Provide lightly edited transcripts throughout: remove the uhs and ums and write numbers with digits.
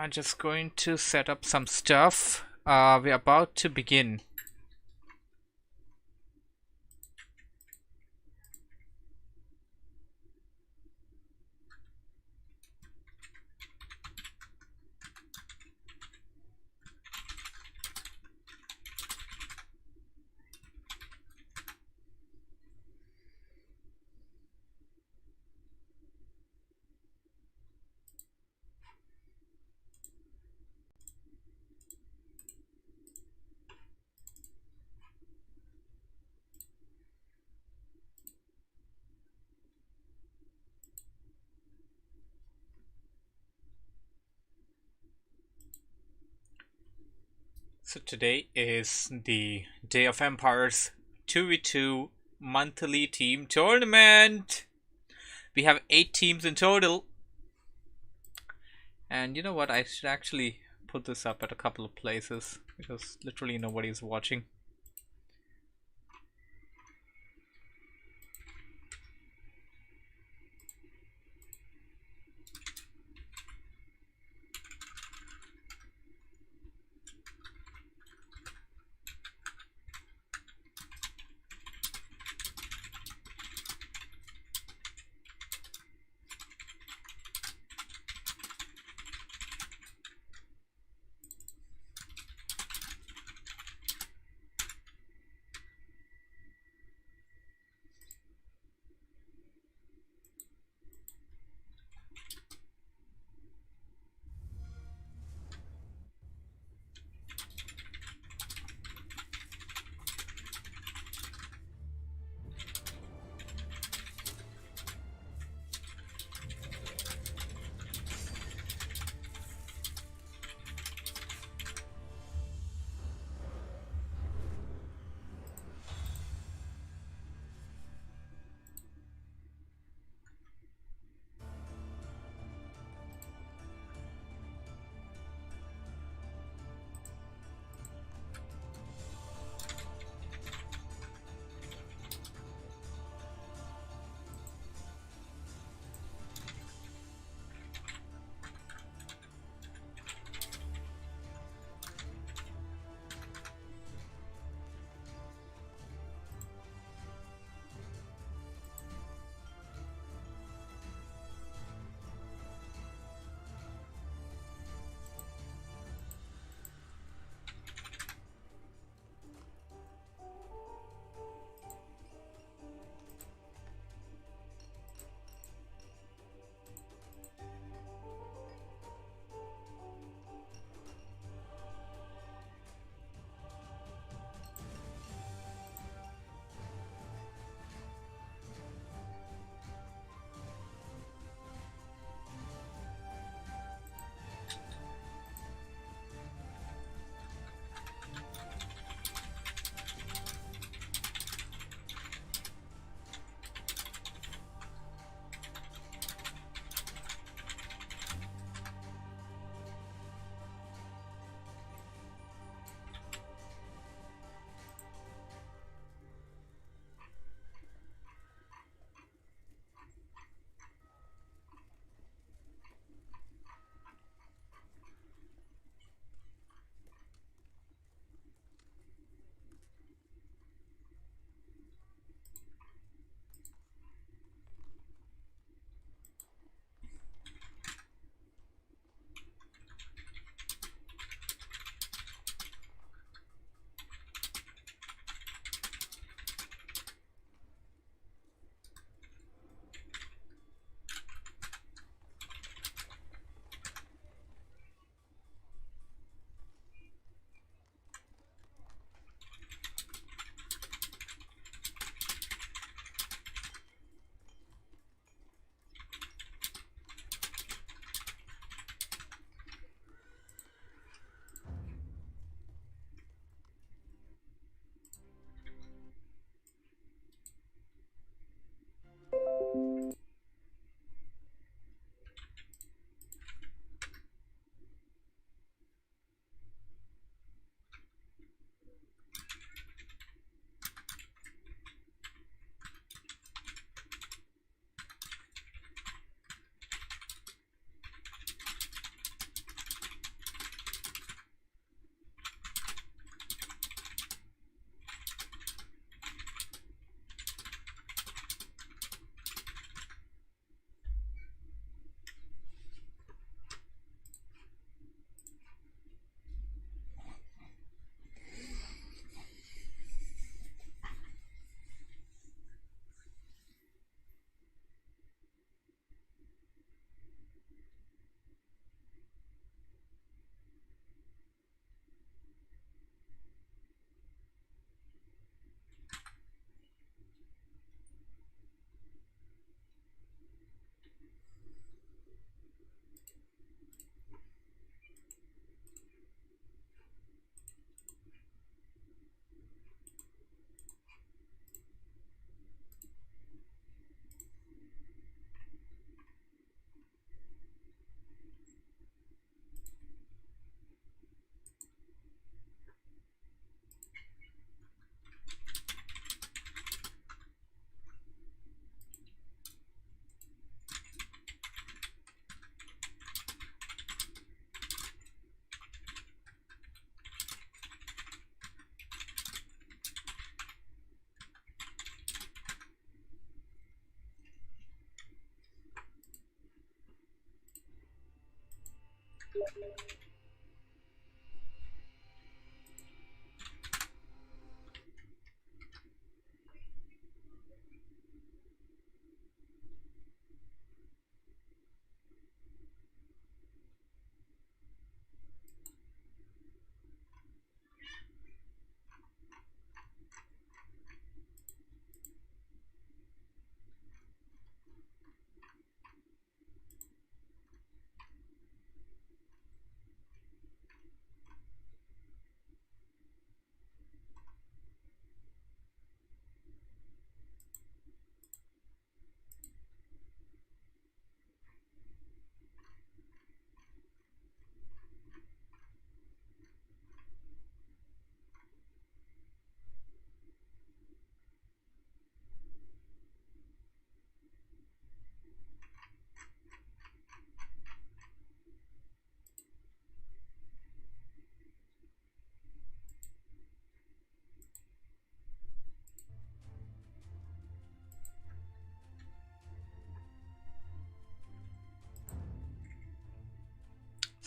Just going to set up some stuff. We're about to begin. So today is the Day of Empires 2v2 monthly team tournament. We have 8 teams in total. And you know what? I should actually put this up at a couple of places because literally nobody's watching.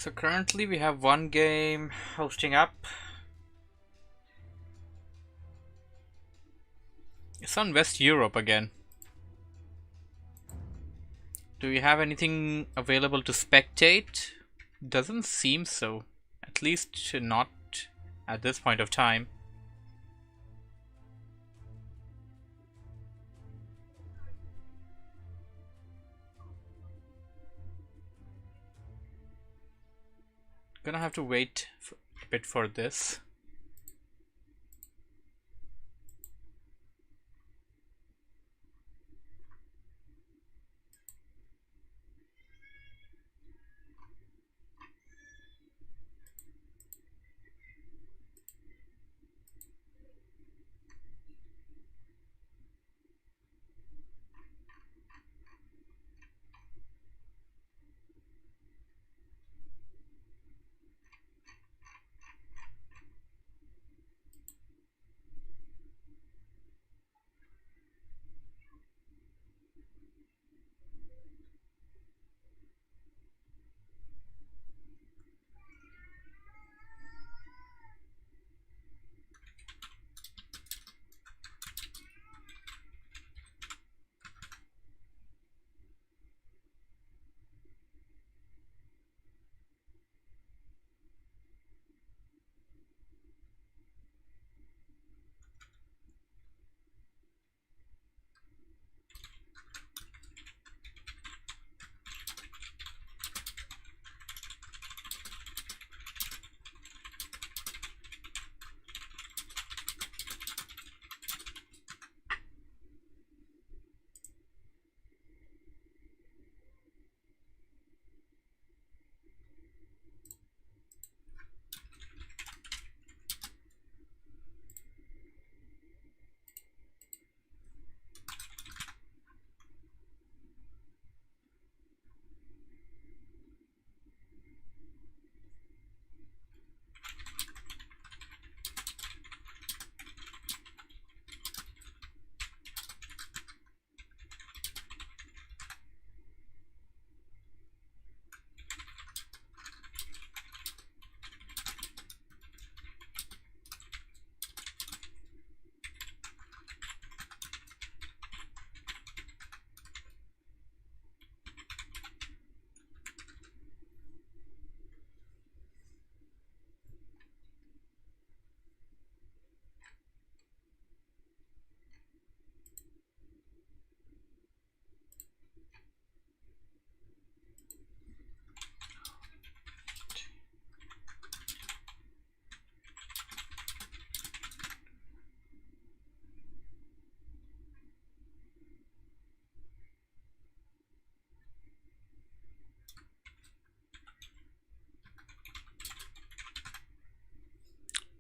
So currently we have one game hosting up. It's on West Europe again. Do we have anything available to spectate? Doesn't seem so. At least not at this point of time. Gonna have to wait a bit for this.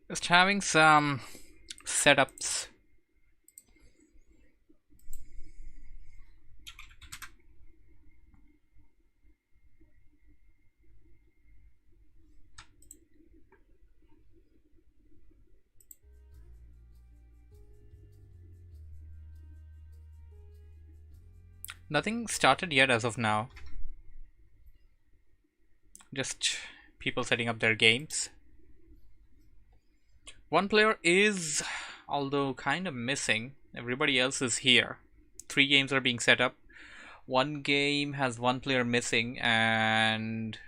Just having some setups. Nothing started yet as of now. Just people setting up their games. One player is, although kind of missing. Everybody else is here. 3 games are being set up. One game has 1 player missing, and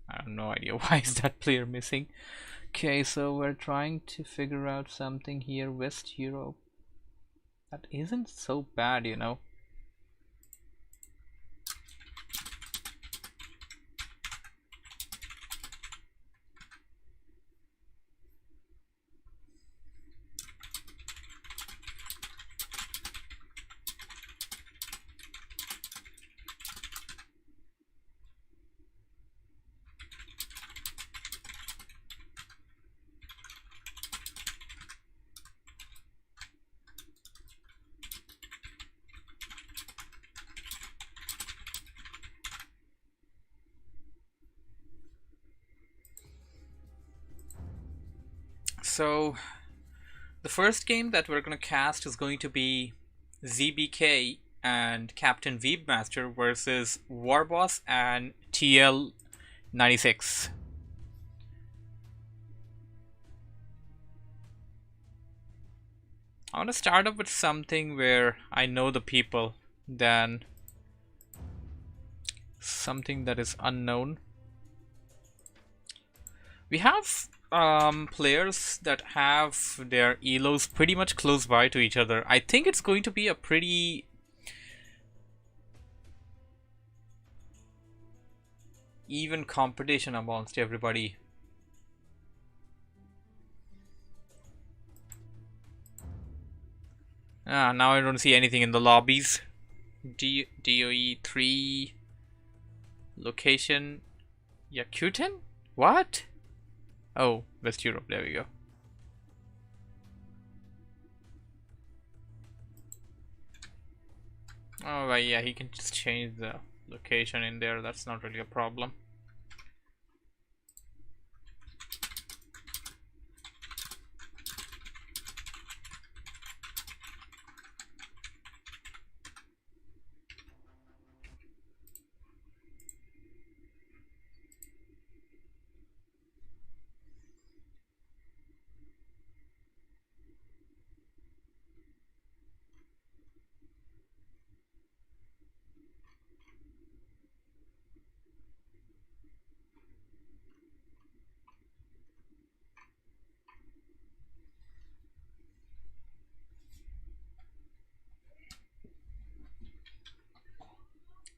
I have no idea why is that player missing. Okay, so we're trying to figure out something here. West Europe. That isn't so bad, you know. So the first game that we're going to cast is going to be ZBK and Captain Weebmaster versus Warboss and TL96. I want to start up with something where I know the people, than something that is unknown. We have players that have their elos pretty much close by to each other. I think it's going to be a pretty even competition amongst everybody. Now I don't see anything in the lobbies. DOE 3 location Yakuten? What? Oh, West Europe, there we go. Oh, right, yeah, he can just change the location in there. That's not really a problem.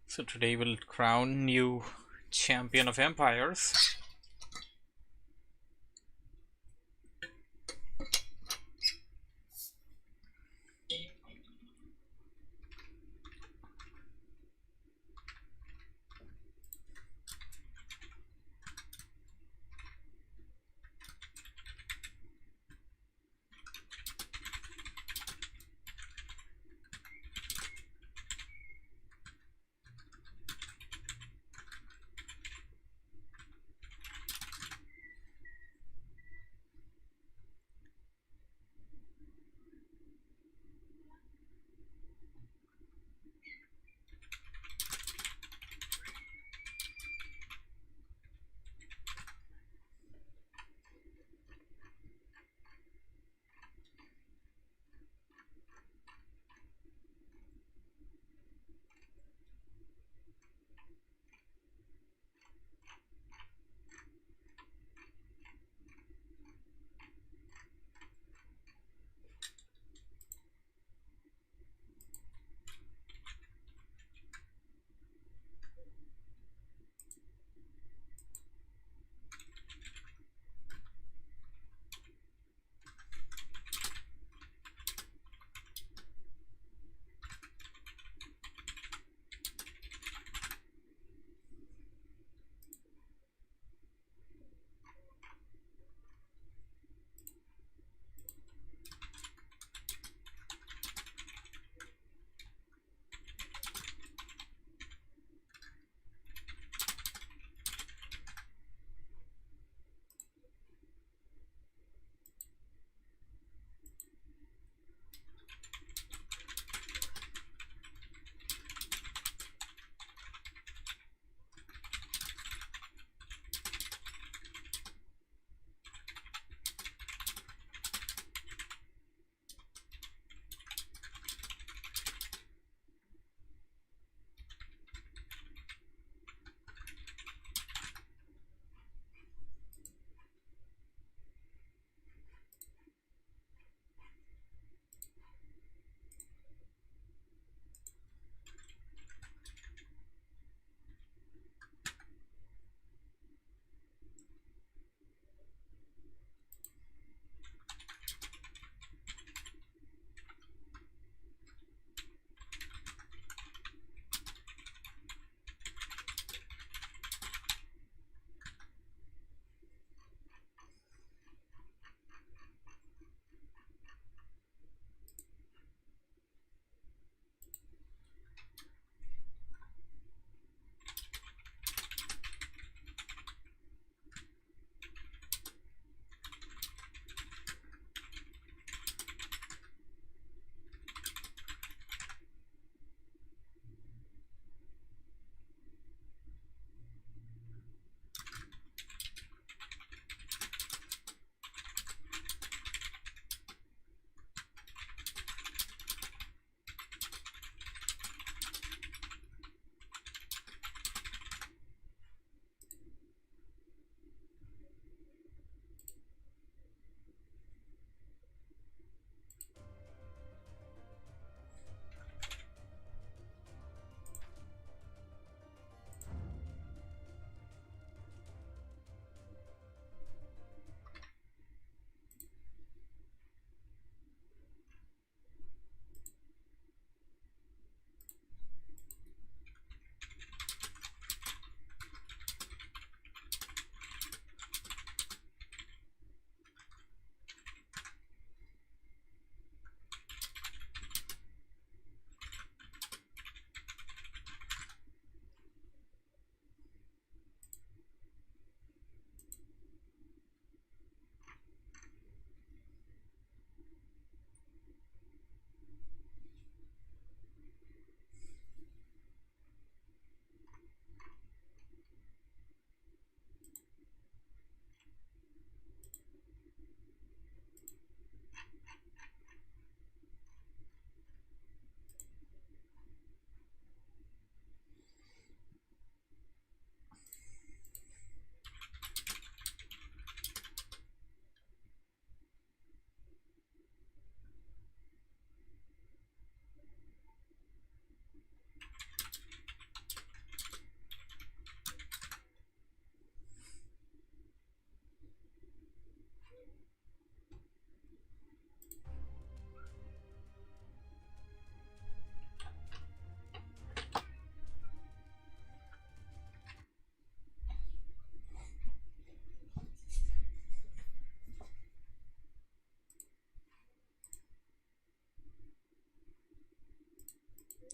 So today we'll crown new champion of empires.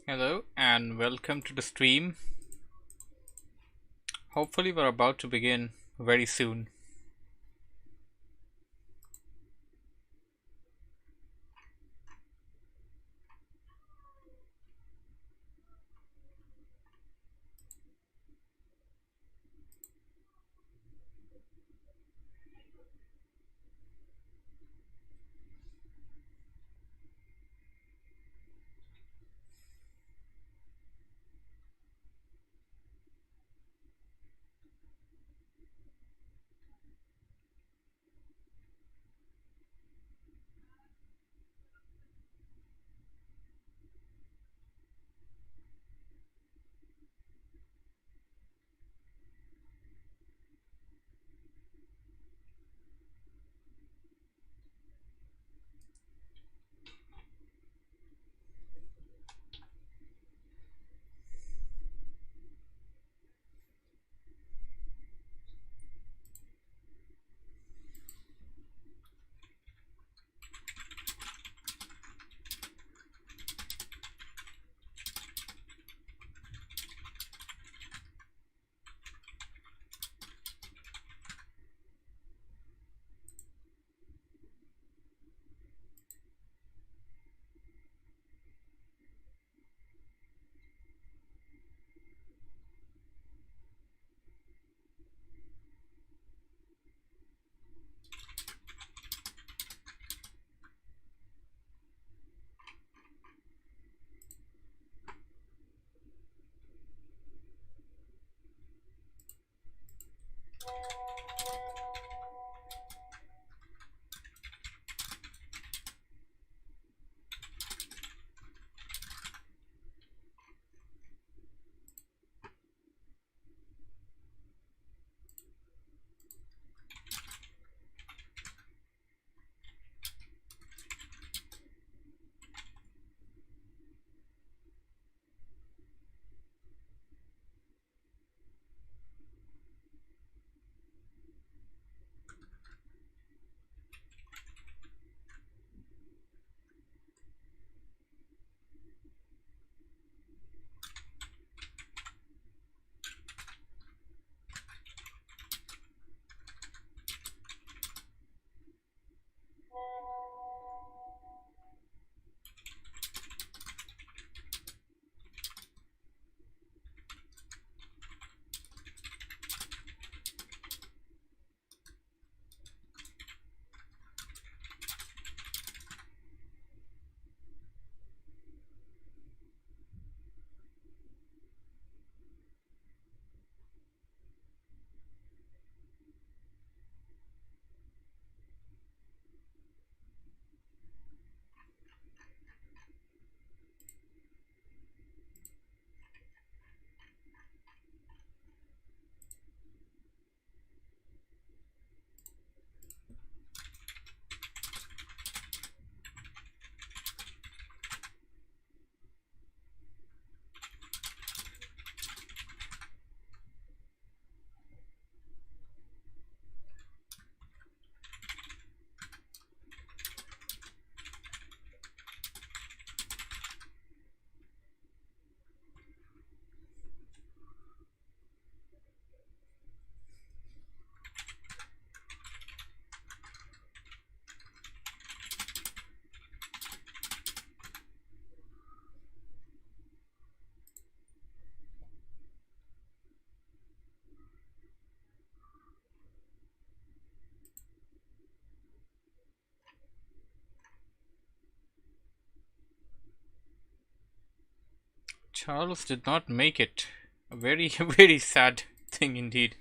Hello and welcome to the stream. Hopefully, we're about to begin very soon. Charles did not make it. A very, very sad thing indeed.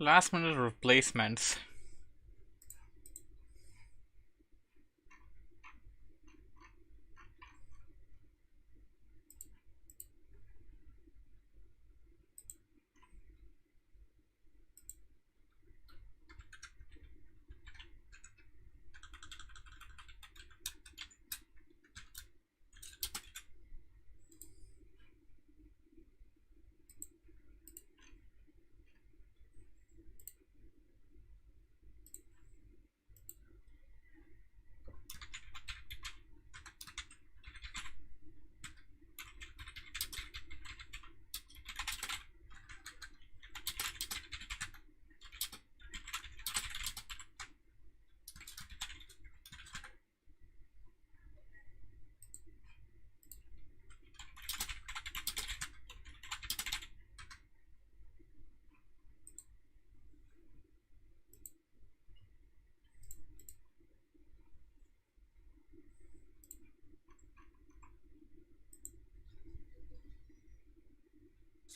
Last minute replacements.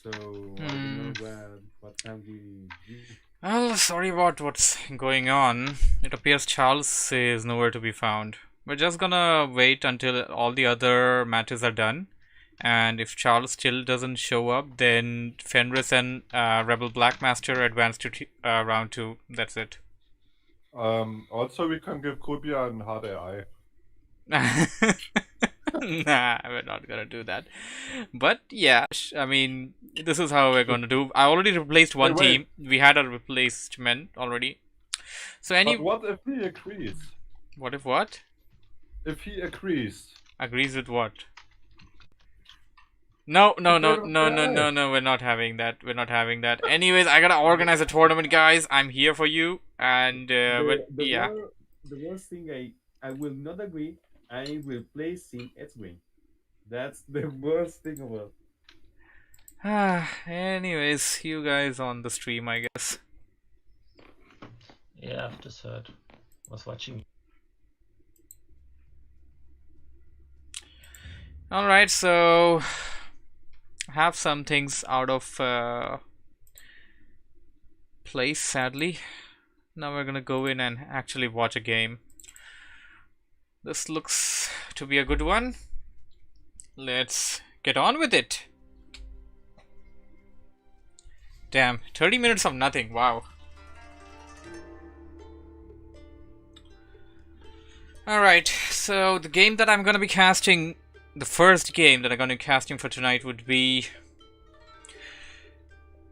so I don't know Hmm. what can we do. Well, sorry about what's going on. It appears Charles is nowhere to be found. We're just gonna wait until all the other matches are done. And if Charles still doesn't show up, then Fenris and Rebel Blackmaster advance to round 2. That's it. Also, we can give Kubia an HDI. Nah, we're not gonna do that. But yeah, I mean, this is how we're gonna do. I already replaced one Wait, team. We had a replacement already. So but what if he agrees? what if what? If he agrees. Agrees with what? No, no, no, Favorite no, no, guy. no, no. We're not having that. We're not having that. Anyways, I gotta organize a tournament, guys. I'm here for you. And yeah. The worst thing I will not agree. I will play Sim Edwin. That's the worst thing about. Anyways, you guys on the stream, I guess. Yeah, I've just heard. Was watching. All right, so have some things out of place, sadly. Now we're gonna go in and actually watch a game. This looks to be a good one. Let's get on with it. Damn, 30 minutes of nothing. Wow. Alright, so the game that I'm gonna be casting, the first game that I'm gonna be casting for tonight would be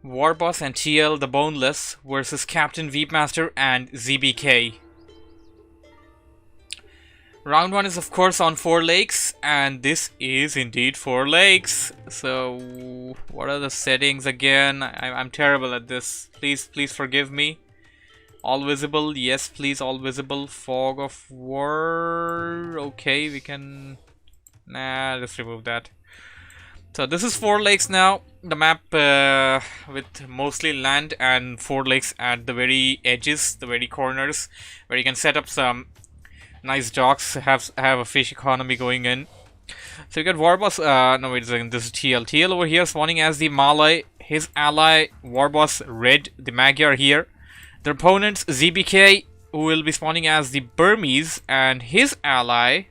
Warboss and TL the Boneless versus Captain Veepmaster and ZBK. Round 1 is of course on 4 lakes, and this is indeed 4 lakes. So, what are the settings again? I'm terrible at this. Please forgive me. All visible, yes please, all visible. Fog of war, okay, we can... Nah, just remove that. So this is 4 lakes now. The map with mostly land and 4 lakes at the very edges, the very corners, where you can set up some nice docks, have a fish economy going in. So you got Warboss, no wait a second, this is TL. TL over here spawning as the Malay, his ally Warboss Red, the Magyar here. Their opponents ZBK, who will be spawning as the Burmese, and his ally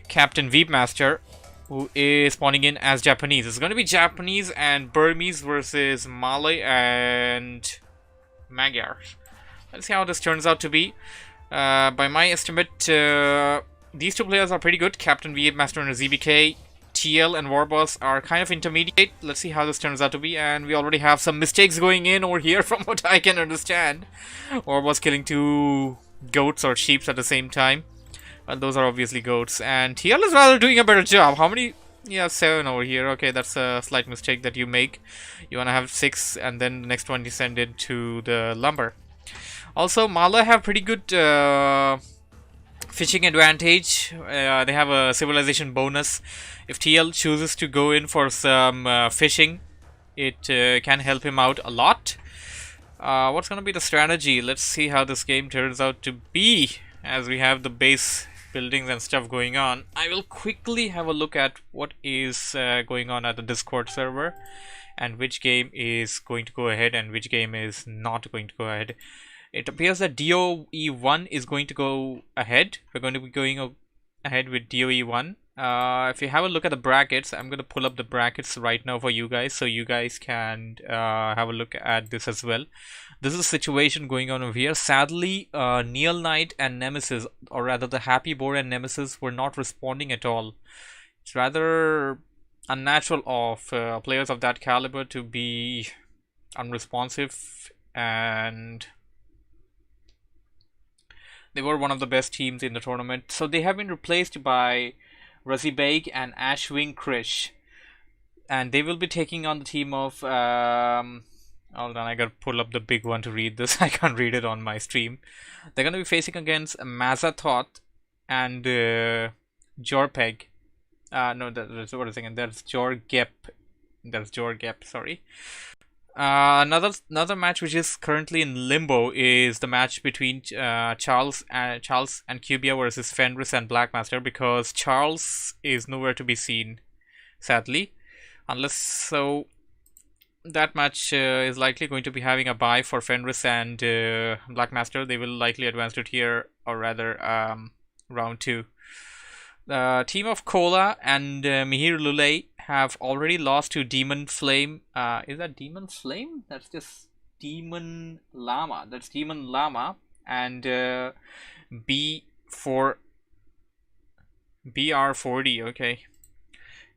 Captain Veepmaster, who is spawning in as Japanese. It's going to be Japanese and Burmese versus Malay and Magyar. Let's see how this turns out to be. By my estimate, these two players are pretty good. Captain Veepmaster and ZBK. TL and Warboss are kind of intermediate. Let's see how this turns out to be. And we already have some mistakes going in over here from what I can understand. Warboss killing 2 goats or sheep at the same time. Well, those are obviously goats. And TL is rather doing a better job. How many? Yeah, 7 over here. Okay, that's a slight mistake that you make. You want to have 6 and then the next one you send it to the lumber. Also, Mala have pretty good fishing advantage. They have a civilization bonus. If TL chooses to go in for some fishing, it can help him out a lot. What's going to be the strategy? Let's see how this game turns out to be, as we have the base buildings and stuff going on. I will quickly have a look at what is going on at the Discord server, and which game is going to go ahead and which game is not going to go ahead. It appears that DOE1 is going to go ahead. We're going to be going ahead with DOE1. If you have a look at the brackets, I'm going to pull up the brackets right now for you guys, so you guys can have a look at this as well. This is a situation going on over here. Sadly, Neil Knight and Nemesis, or rather the Happy Boar and Nemesis, were not responding at all. It's rather unnatural of players of that caliber to be unresponsive, and they were one of the best teams in the tournament. So they have been replaced by Razibeg and Ashwing Krish, and they will be taking on the team of hold on, I gotta pull up the big one to read this. I can't read it on my stream. They're gonna be facing against Mazathot and Jorpeg. No, that's what I'm saying. That's Jorgep. That's Jorgep, sorry. Another match which is currently in limbo is the match between Charles and Cubia versus Fenris and Blackmaster, because Charles is nowhere to be seen, sadly. Unless so, that match is likely going to be having a bye for Fenris and Black Master. They will likely advance to tier, or rather round 2. The team of Kola and Mihir Lule have already lost to Demon Flame. Is that Demon Flame? That's just Demon Llama. That's Demon Llama and BR40. Okay.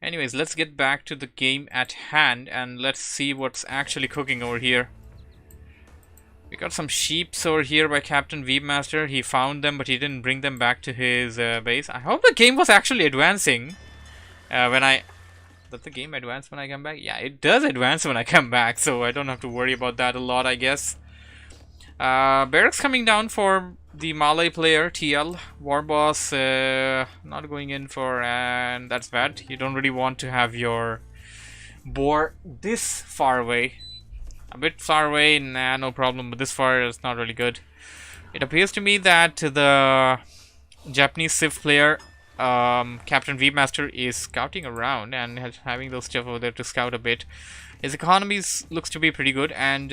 Anyways, let's get back to the game at hand and let's see what's actually cooking over here. We got some sheeps over here by Captain Weebmaster. He found them, but he didn't bring them back to his base. I hope the game was actually advancing Does the game advance when I come back? Yeah, it does advance when I come back, so I don't have to worry about that a lot, I guess. Barracks coming down for the Malay player, TL. Warboss not going in for, and that's bad. You don't really want to have your boar this far away. A bit far away, nah, no problem, but this far is not really good. It appears to me that the Japanese Civ player, Captain Weebmaster, is scouting around and having those stuff over there to scout a bit. His economy looks to be pretty good, and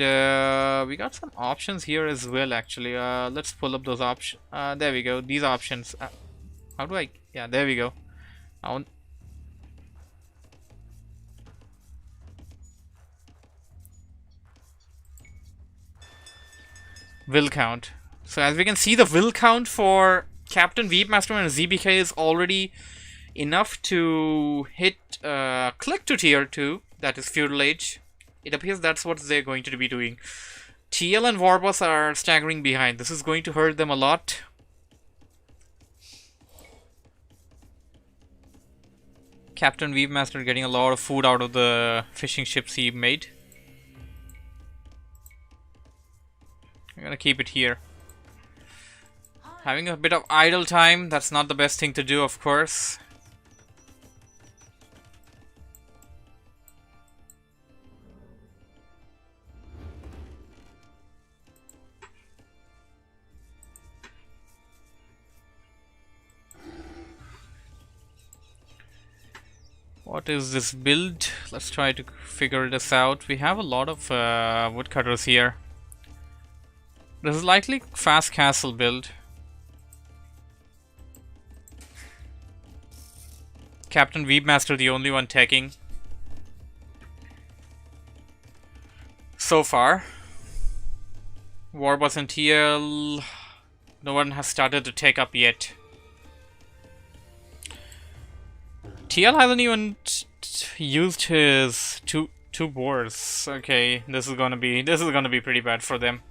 we got some options here as well, actually. Let's pull up those options. There we go, these options. How do I... Yeah, there we go. Will count. So as we can see, the will count for Captain Weebmaster and ZBK is already enough to hit click to tier 2. That is Feudal Age. It appears that's what they're going to be doing. TL and Warboss are staggering behind. This is going to hurt them a lot. Captain Weebmaster getting a lot of food out of the fishing ships he made. I'm gonna keep it here. Having a bit of idle time, that's not the best thing to do, of course. What is this build? Let's try to figure this out. We have a lot of woodcutters here. This is likely fast castle build. Captain Weebmaster the only one taking so far. Warboss and TL, no one has started to take up yet. TL hasn't even used his two boars. Okay, this is gonna be pretty bad for them.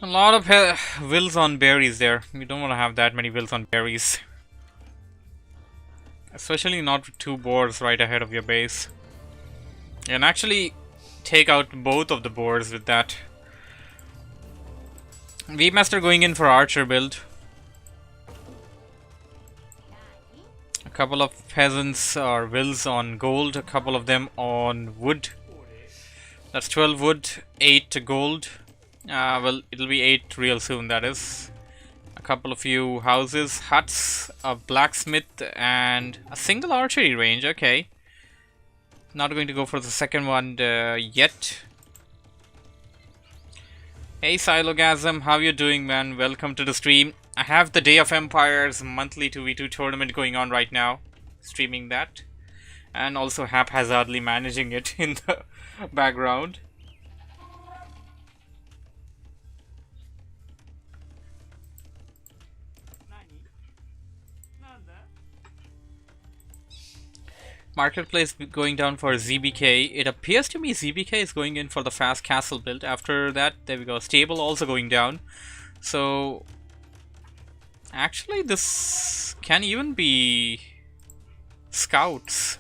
A lot of wills on berries there. You don't want to have that many wills on berries. Especially not with 2 boars right ahead of your base. You can actually take out both of the boars with that. Weebmaster going in for archer build. A couple of peasants or wills on gold, a couple of them on wood. That's 12 wood, 8 gold. Well, it'll be 8 real soon, that is. A couple of few houses, huts, a blacksmith, and a single archery range. Okay. Not going to go for the second one yet. Hey Silogasm, how you doing, man? Welcome to the stream. I have the Day of Empires monthly 2v2 tournament going on right now, streaming that, and also haphazardly managing it in the background. Marketplace going down for ZBK. It appears to me ZBK is going in for the fast castle build. After that, there we go. Stable also going down. So actually this can even be scouts.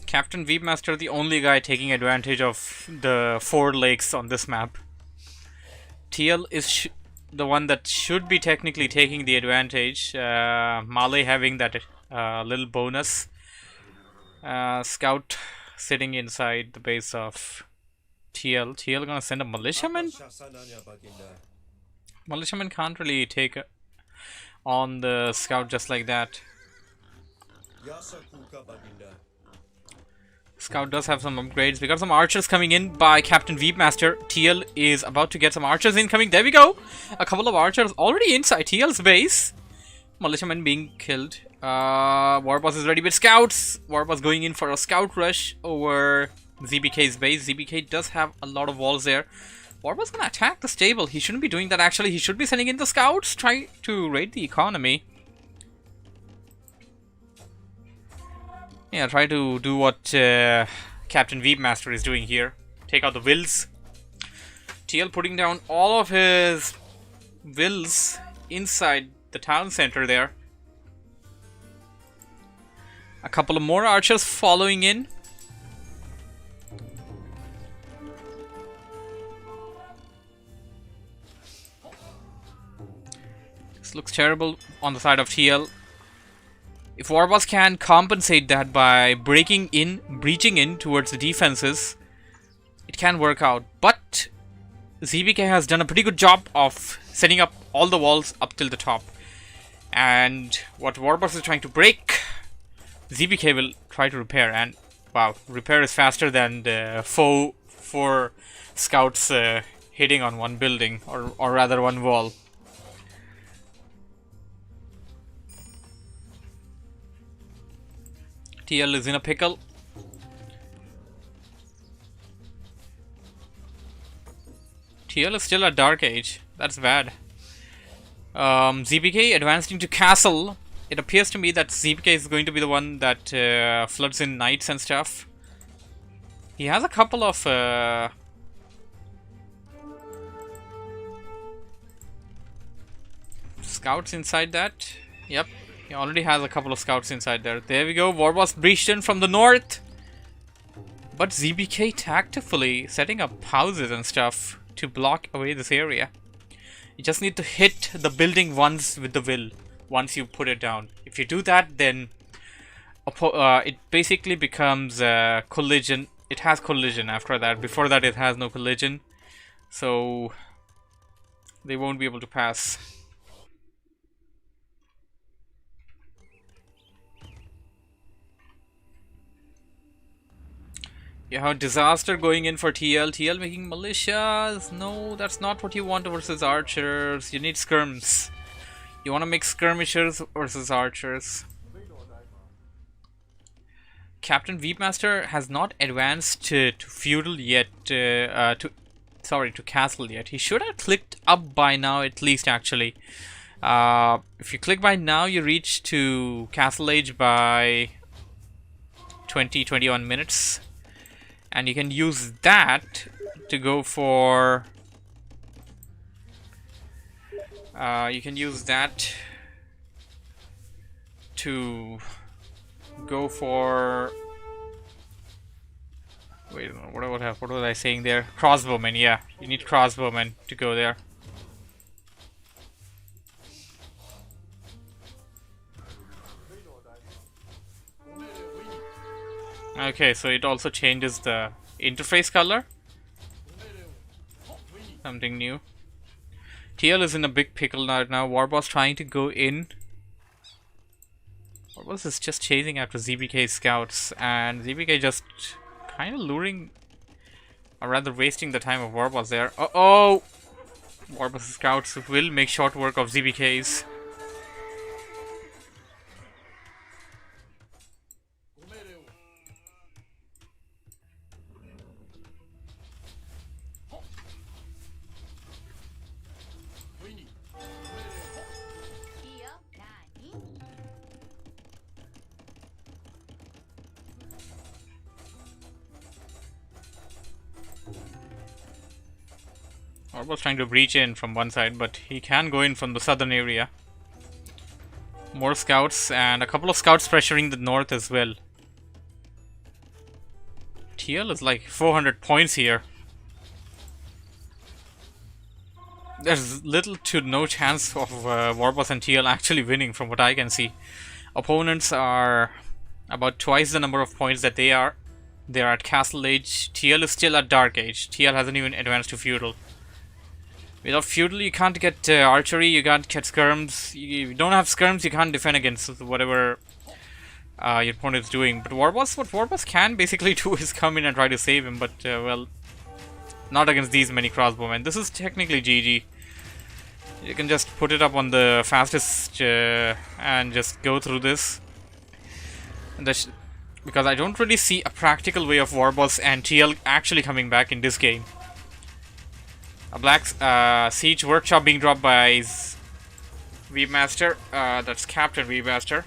Captain Weebmaster, the only guy taking advantage of the 4 lakes on this map. TL is the one that should be technically taking the advantage. Male having that little bonus. Scout sitting inside the base of TL. TL gonna send a militiaman? Militiaman can't really take on the scout just like that. Scout does have some upgrades. We got some archers coming in by Captain Weebmaster. TL is about to get some archers incoming. There we go. A couple of archers already inside TL's base. Militiamen being killed. Warboss is ready with scouts. Warboss going in for a scout rush over ZBK's base. ZBK does have a lot of walls there. Warboss gonna attack the stable. He shouldn't be doing that actually. He should be sending in the scouts. Try to raid the economy. Yeah, try to do what Captain Weebmaster is doing here. Take out the wills. TL putting down all of his wills inside the town center there. A couple of more archers following in. This looks terrible on the side of TL. If Warboss can compensate that by breaching in towards the defenses, it can work out. But ZBK has done a pretty good job of setting up all the walls up till the top. And what Warboss is trying to break, ZBK will try to repair. And wow, repair is faster than the 4 scouts hitting on one building, or rather one wall. TL is in a pickle. TL is still at Dark Age. That's bad. ZBK advanced into Castle. It appears to me that ZBK is going to be the one that floods in knights and stuff. He has a couple of scouts inside that. Yep. He already has a couple of scouts inside there. There we go. Warboss breached in from the north. But ZBK tactfully setting up houses and stuff to block away this area. You just need to hit the building once with the will. Once you put it down. If you do that, then it basically becomes collision. It has collision after that. Before that, it has no collision. So they won't be able to pass. You have Disaster going in for TL. TL making militias. No, that's not what you want versus archers. You need skirms. You want to make skirmishers versus archers. Captain Weebmaster has not advanced to feudal yet. To castle yet. He should have clicked up by now at least actually. If you click by now, you reach to castle age by 21 minutes. And you can use that to go for... you can use that to go for... Wait a minute, what was I saying there? Crossbowmen, yeah. You need crossbowmen to go there. Okay, so it also changes the interface color. Something new. TL is in a big pickle now. Warboss trying to go in. Warboss is just chasing after ZBK scouts, and ZBK just kind of luring, or rather wasting the time of Warboss there. Oh! Warboss scouts will make short work of ZBKs. Warboss trying to breach in from one side, but he can go in from the southern area. More scouts, and a couple of scouts pressuring the north as well. TL is like 400 points here. There's little to no chance of Warboss and TL actually winning from what I can see. Opponents are about twice the number of points that they are. They are at Castle Age. TL is still at Dark Age. TL hasn't even advanced to Feudal. Without Feudal, you can't get archery, you can't get skirms. You don't have skirms, you can't defend against whatever your opponent is doing. But Warboss, what Warboss can basically do is come in and try to save him, but well, not against these many crossbowmen. This is technically GG. You can just put it up on the fastest and just go through this. And because I don't really see a practical way of Warboss and TL actually coming back in this game. A Black Siege Workshop being dropped by Weebmaster. That's Captain Weebmaster.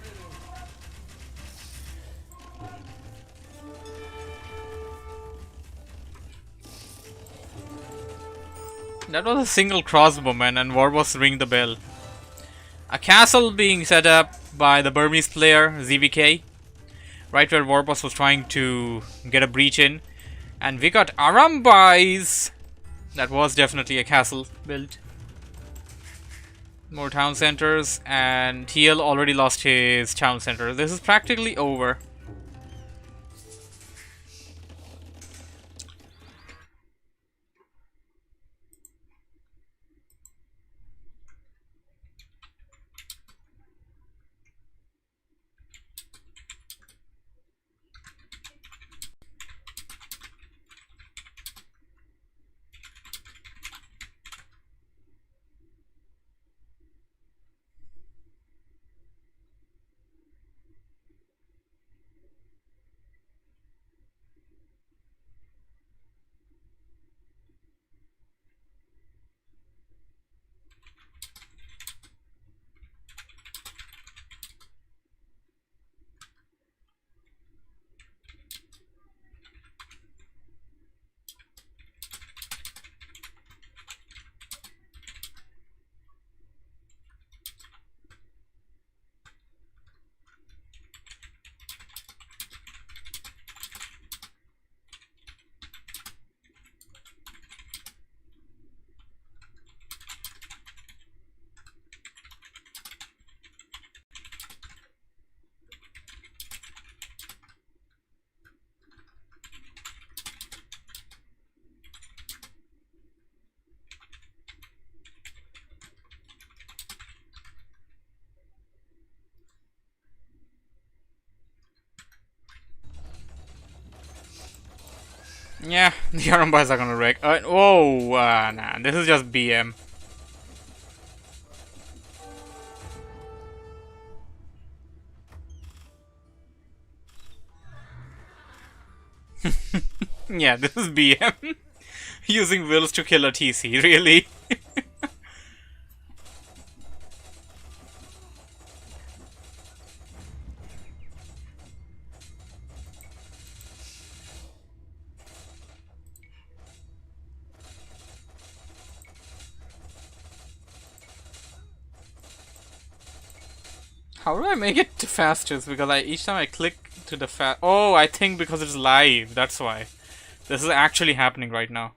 That was a single crossbowman, and Warboss ring the bell. A castle being set up by the Burmese player ZBK, right where Warboss was trying to get a breach in, and we got Arambais. That was definitely a castle built. More town centers, and TL already lost his town center. This is practically over. Yeah, the Arambais are gonna wreck. Nah, this is just BM. Yeah, this is BM. Using wills to kill a TC, really? How do I make it to fastest? Because each time I click to the oh, I think because it's live, that's why. This is actually happening right now.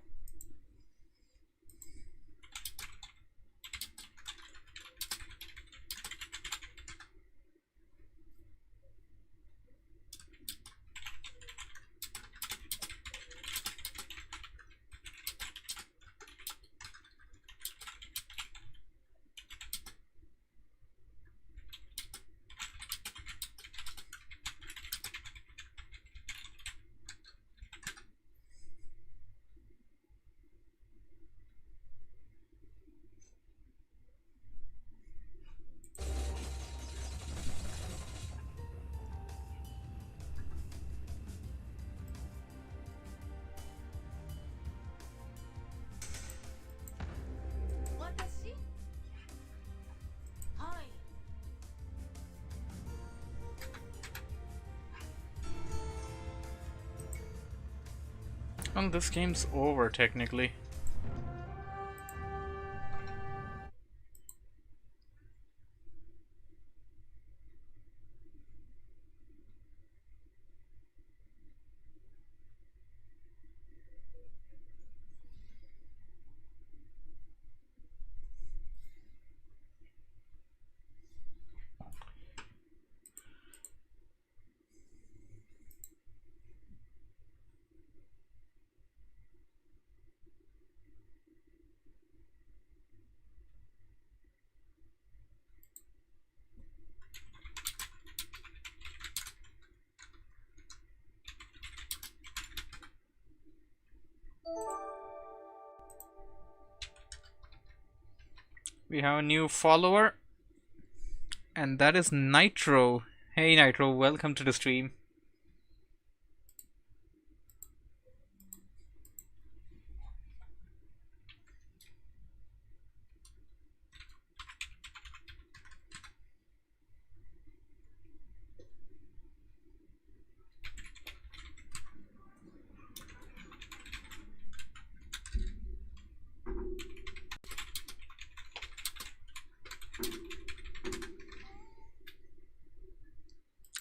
Well, this game's over technically. We have a new follower, and that is Nitro. Hey Nitro, welcome to the stream.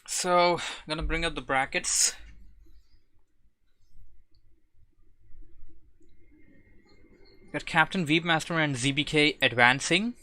So, I'm gonna bring up the brackets. Got Captain Weebmaster and ZBK advancing.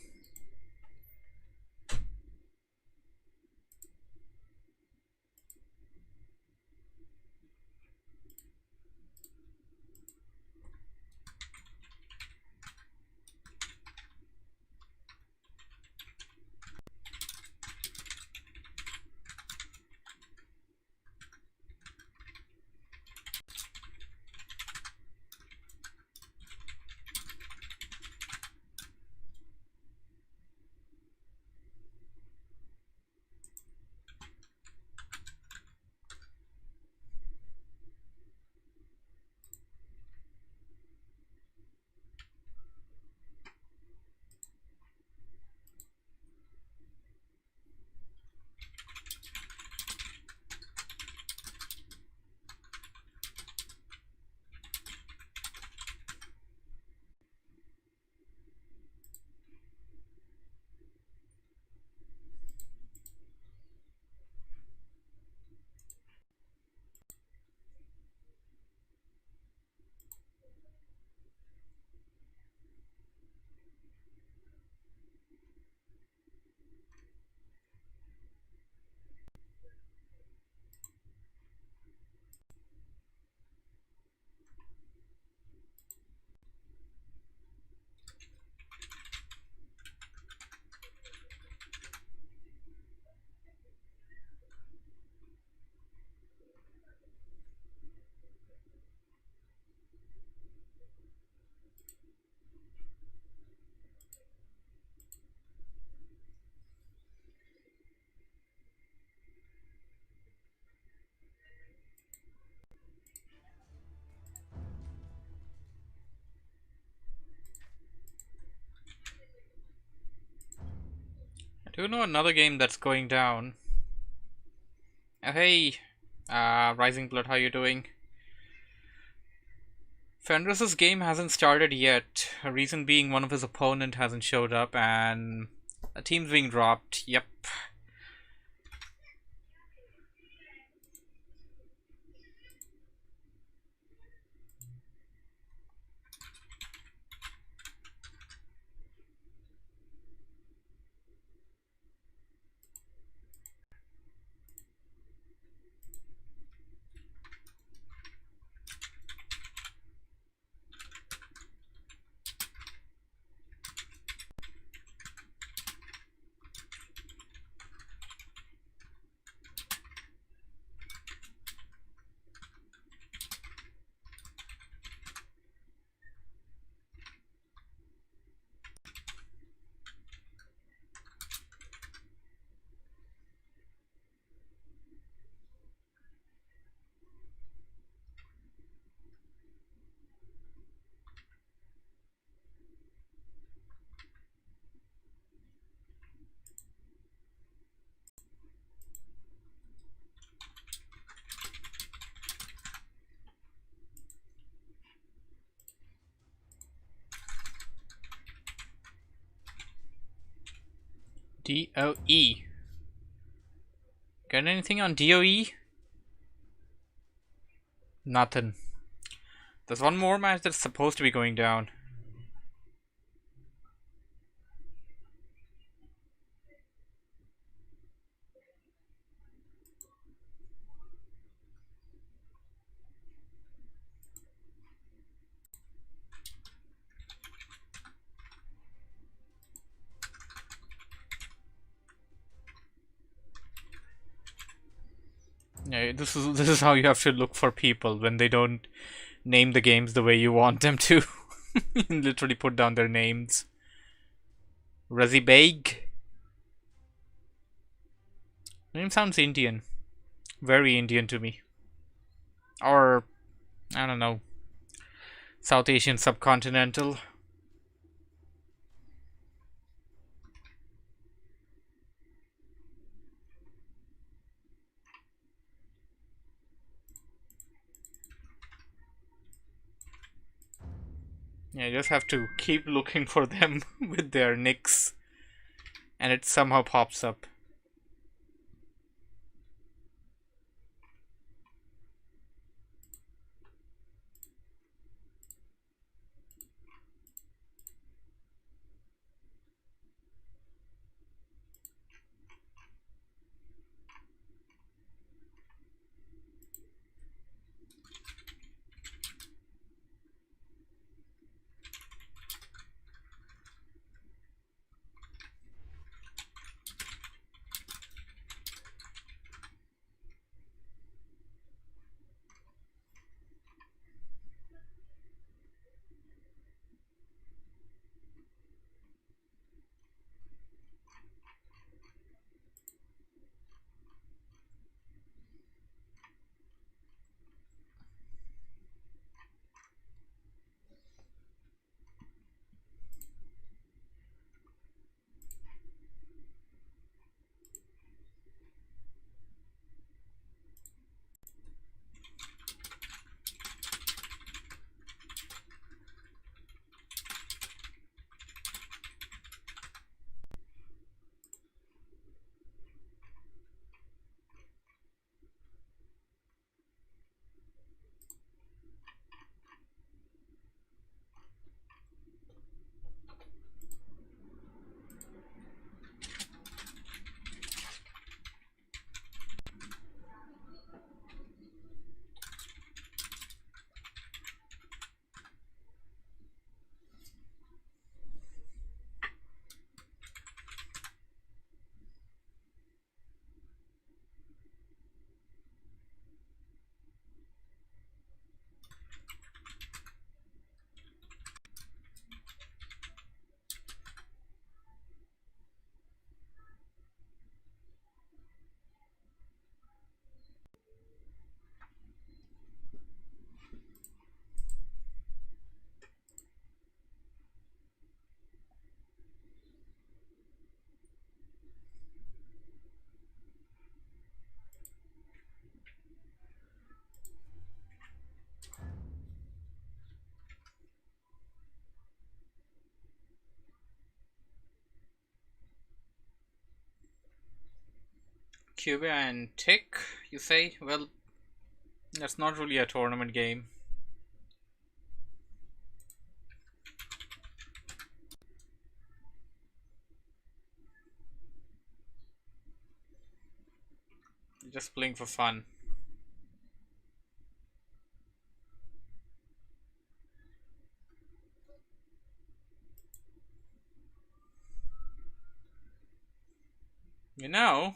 I do know another game that's going down. Hey, Rising Blood, how you doing? Fenris's game hasn't started yet. A reason being one of his opponent hasn't showed up and a team's being dropped. Yep. DOE. Got anything on DOE? Nothing. There's one more match that's supposed to be going down. Yeah, this is how you have to look for people when they don't name the games the way you want them to. You literally put down their names. Razibeg. Name sounds Indian. Very Indian to me. Or, I don't know, South Asian subcontinental. Yeah, you just have to keep looking for them with their nicks, and it somehow pops up. Cuba and Tick, you say? Well, that's not really a tournament game. Just playing for fun. You know,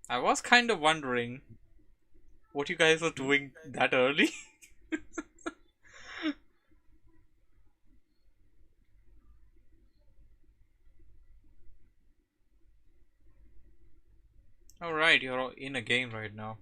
I was kind of wondering what you guys were doing that early. Alright, you're in a game right now.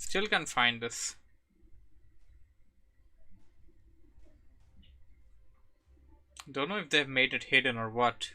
Still can't find this. Don't know if they've made it hidden or what.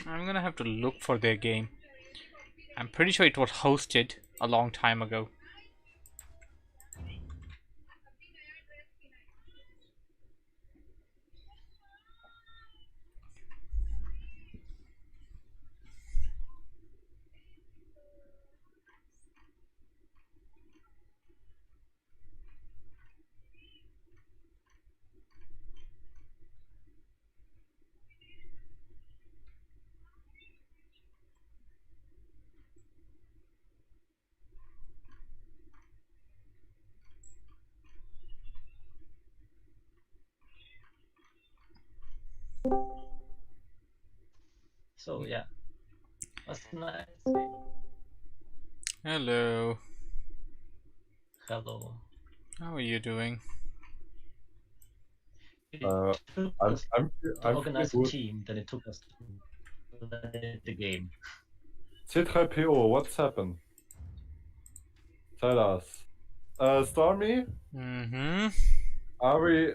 I'm gonna have to look for their game. I'm pretty sure it was hosted a long time ago. So yeah, that's nice. Hello. Hello. How are you doing? It I'm took I'm us I'm to I'm organize a feeling good. team, then it took us to play the game. C3PO, what's happened? Tell us. Stormy, Mm-hmm. are we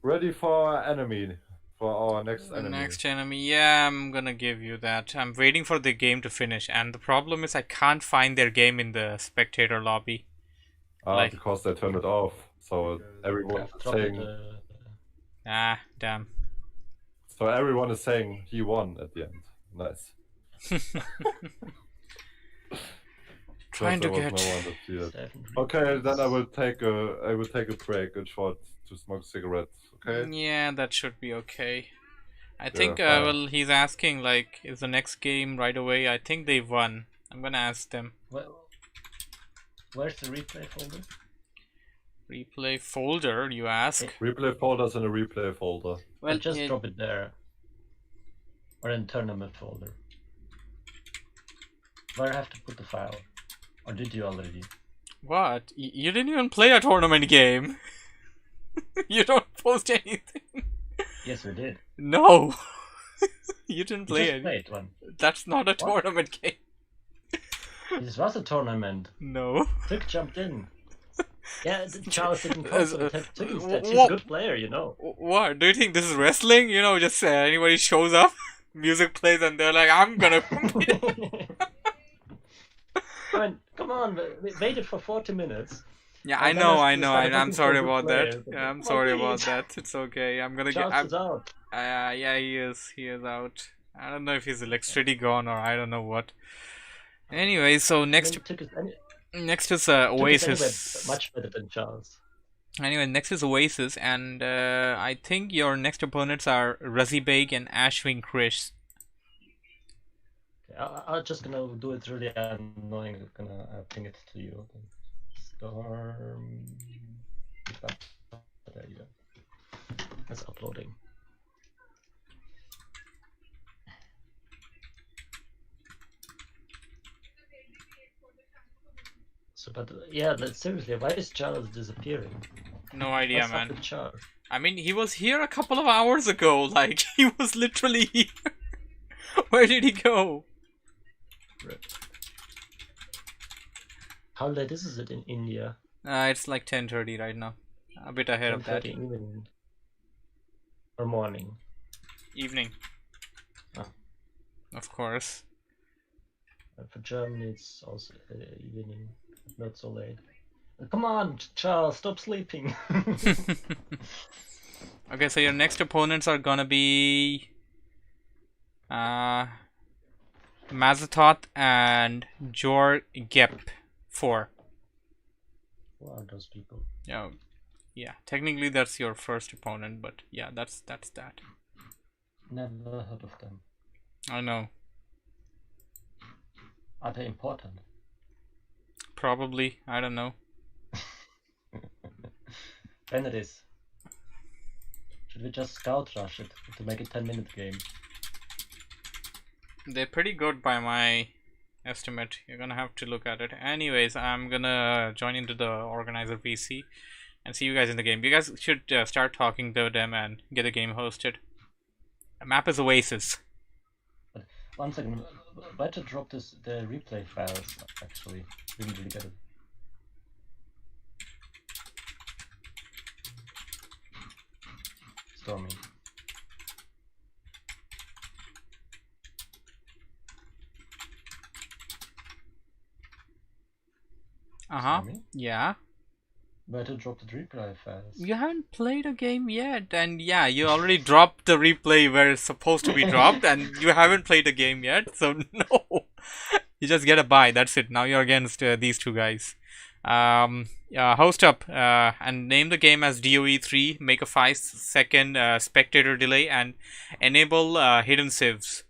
ready for our enemy? For our next The enemy? next enemy, yeah, I'm gonna give you that. I'm waiting for the game to finish, and the problem is I can't find their game in the spectator lobby. Like, Because they turned it off. So everyone I've is dropped saying. damn. So everyone is saying he won at the end. Nice. Trying to There was get. no one that feared. 7 Okay, then I replays. will take a break, a short to smoke cigarettes. Okay. Yeah, that should be okay. I think, fine. well, he's asking, like, is the next game right away? I think they won. I'm gonna ask them. Where's the replay folder? Replay folder, you ask? Replay folders in a replay folder. Well, Just yeah, drop it there. Or in tournament folder. Where I have to put the file? Or did you already? what? You didn't even play a tournament game. You don't post anything. Yes, we did. No, you didn't We play just it. played one. That's not a tournament game. This was a tournament. No. Tick jumped in. Yeah, Charles didn't come, so it had Tick instead. He's a What? good player, you know. What? Do you think this is wrestling? You know, just anybody shows up, music plays, and they're like, I'm gonna compete. I mean, come on, we waited for 40 minutes. Yeah, And I then know, I I know. started I'm looking for sorry good about players. that. Yeah, I'm Come on, sorry about please. that. It's okay. I'm gonna Charles get. is out. Yeah, he is. He is out. I don't know if he's electricity gone or I don't know what. Anyway, so I next mean, Tick is, next is Tick is Oasis. anyway much better than Charles. Anyway, next is Oasis, and I think your next opponents are Razibeg and Ashwin Krish. Okay, I'm just gonna do it really annoying. I'm gonna ping it to you. Storm. There you go. That's uploading. So, but yeah, seriously, why is Charles disappearing? No idea, What's up man. with Charles? I mean, he was here a couple of hours ago. Like, he was literally here. Where did he go? How late is it in India? It's like 10:30 right now. A bit ahead of that. 10:30 evening or morning? Evening. Oh. Of course. For Germany, it's also evening, not so late. Come on, Charles, stop sleeping. Okay, so your next opponents are gonna be Mazatoth and Jor Gep 4. Who are those people? Yeah, technically that's your first opponent, but yeah, that's that. Never heard of them. I know. Are they important? Probably, I don't know. When it is. Should we just scout rush it to make a 10-minute game? They're pretty good by my estimate. You're gonna have to look at it. Anyways, I'm gonna join into the organizer PC and see you guys in the game. You guys should start talking to them and get the game hosted. The map is Oasis. But 1 second, why to drop the replay files actually? Didn't really get it. Stormy. Stormy? Yeah. Where to drop the replay files? You haven't played a game yet, and yeah, you already dropped the replay where it's supposed to be dropped, and you haven't played a game yet, so no. You just get a buy, that's it. Now you're against these two guys. Host up and name the game as DOE 3, make a 5-second spectator delay, and enable hidden sieves.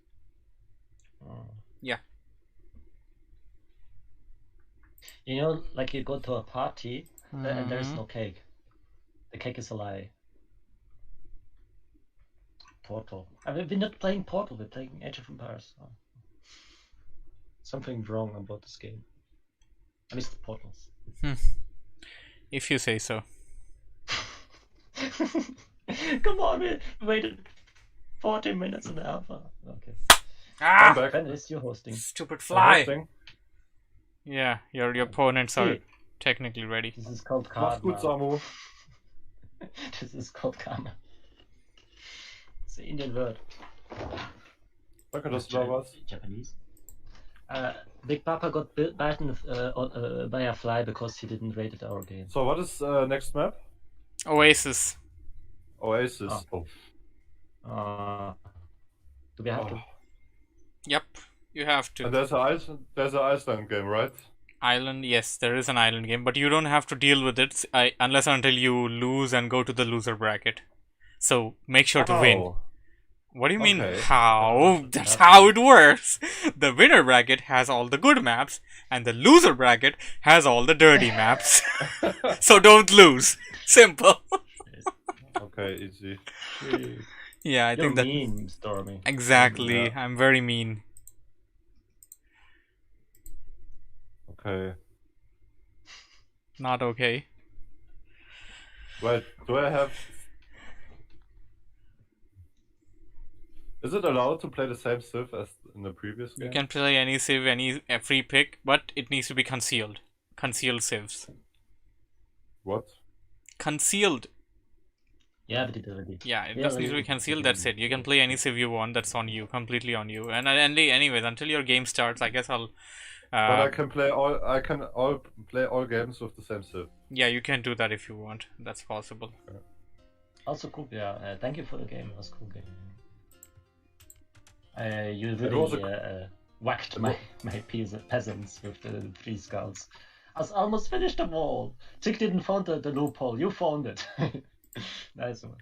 Yeah. You know, like you go to a party and there's no cake. The cake is a lie. Portal. I mean, we're not playing Portal, we're playing Age of Empires. Oh. Something wrong about this game. I miss the portals. If you say so. Come on, we waited 40 minutes in the alpha. Okay. Ah! I'm back. Ben, it's you hosting. Stupid I'm fly! hosting. Yeah, your opponents are Hey. technically ready. This is called Mach's gut, karma. Samu. This is called karma. It's an Indian word. Danke, dass du da warst. Japanese. Big Papa got bitten by a fly because he didn't rate it our game. So, what is next map? Oasis. Oasis. Oh. Oh. Do we have to? Yep, you have to. And there's an Iceland game, right? Island, yes, there is an island game, but you don't have to deal with it unless until you lose and go to the loser bracket. So make sure to win. Oh. What do you mean, Okay. how? That's how it works. The winner bracket has all the good maps, and the loser bracket has all the dirty maps. So don't lose. Simple. Okay, easy. Yeah, I You're think that mean, Stormy. exactly. Yeah. I'm very mean. Okay. Not okay. Wait, do I have... Is it allowed to play the same civ as in the previous game? You can play any civ, any free pick, but it needs to be concealed. Concealed civs. What? Concealed. Yeah, we did already. Yeah, it Yeah, just needs to we be did concealed. already. That's it. You can play any civ you want. That's on you. Completely on you. And anyways, until your game starts, I guess I'll. But I can play all. I can play all games with the same civ. Yeah, you can do that if you want. That's possible. Also cool, yeah. Thank you for the game. It was a cool game. You was really whacked my peasants with the 3 scouts. I was almost finished the wall. Tick didn't find the loophole. You found it. Nice one.